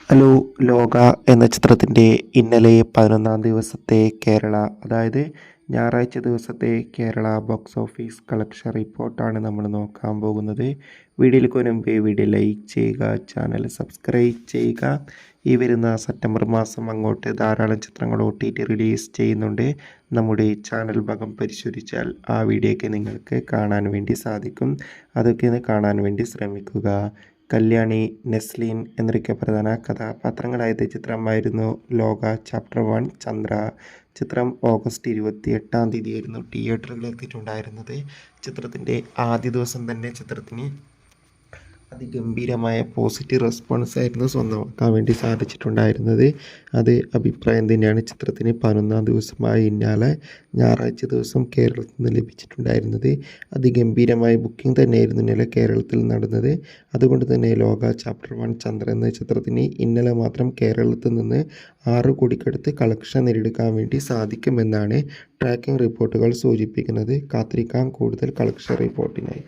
Hello ലോക എന്ന ചിത്രത്തിൻ്റെ ഇന്നലെ 11-ാം ദിവസത്തെ അതായത് ഞായറാഴ്ച ദിവസത്തെ കേരള ബോക്സ് ഓഫീസ് കളക്ഷൻ റിപ്പോർട്ടാണ് നമ്മൾ നോക്കാൻ പോകുന്നത്. വീഡിയോയിലേക്ക് മുൻപേ വീഡിയോ ലൈക്ക് ചെയ്യുക, ചാനൽ സബ്സ്ക്രൈബ് ചെയ്യുക. ഈ വരുന്ന സെപ്റ്റംബർ മാസം അങ്ങോട്ട് ധാരാളം ചിത്രങ്ങൾ OTT റിലീസ് ചെയ്യുന്നുണ്ട്. നമ്മുടെ ചാനൽ ഭാഗം പരിശോധിച്ചാൽ ആ വീഡിയോയ്ക്ക് നിങ്ങൾക്ക് കാണാൻ വേണ്ടി സാധിക്കും. അതൊക്കെ ഒന്ന് കാണാൻ വേണ്ടി ശ്രമിക്കുക. കല്യാണി, നെസ്ലീൻ എന്നൊക്കെ പ്രധാന കഥാപാത്രങ്ങളായത് ചിത്രമായിരുന്നു ലോക ചാപ്റ്റർ 1 ചന്ദ്ര. ചിത്രം ഓഗസ്റ്റ് 28-ാം തീയതിയായിരുന്നു തിയേറ്ററുകളിൽ എത്തിയിട്ടുണ്ടായിരുന്നത്. ചിത്രത്തിൻ്റെ ആദ്യ ദിവസം തന്നെ ചിത്രത്തിന് അതിഗംഭീരമായ പോസിറ്റീവ് റെസ്പോൺസ് ആയിരുന്നു സ്വന്തമാക്കാൻ വേണ്ടി സാധിച്ചിട്ടുണ്ടായിരുന്നത്. അത് അഭിപ്രായം തന്നെയാണ് ചിത്രത്തിന് 11-ാം ദിവസമായി ഇന്നലെ ഞായറാഴ്ച ദിവസം കേരളത്തിൽ നിന്ന് ലഭിച്ചിട്ടുണ്ടായിരുന്നത്. അതിഗംഭീരമായ ബുക്കിംഗ് തന്നെയായിരുന്നു ഇന്നലെ കേരളത്തിൽ നടന്നത്. അതുകൊണ്ട് തന്നെ ലോക ചാപ്റ്റർ 1 ചന്ദ്ര എന്ന ചിത്രത്തിന് ഇന്നലെ മാത്രം കേരളത്തിൽ നിന്ന് 6 കോടിക്കടുത്ത് കളക്ഷൻ നേടിയെടുക്കാൻ വേണ്ടി സാധിക്കുമെന്നാണ് ട്രാക്കിംഗ് റിപ്പോർട്ടുകൾ സൂചിപ്പിക്കുന്നത്. കാത്തിരിക്കാം കൂടുതൽ കളക്ഷൻ റിപ്പോർട്ടിനായി.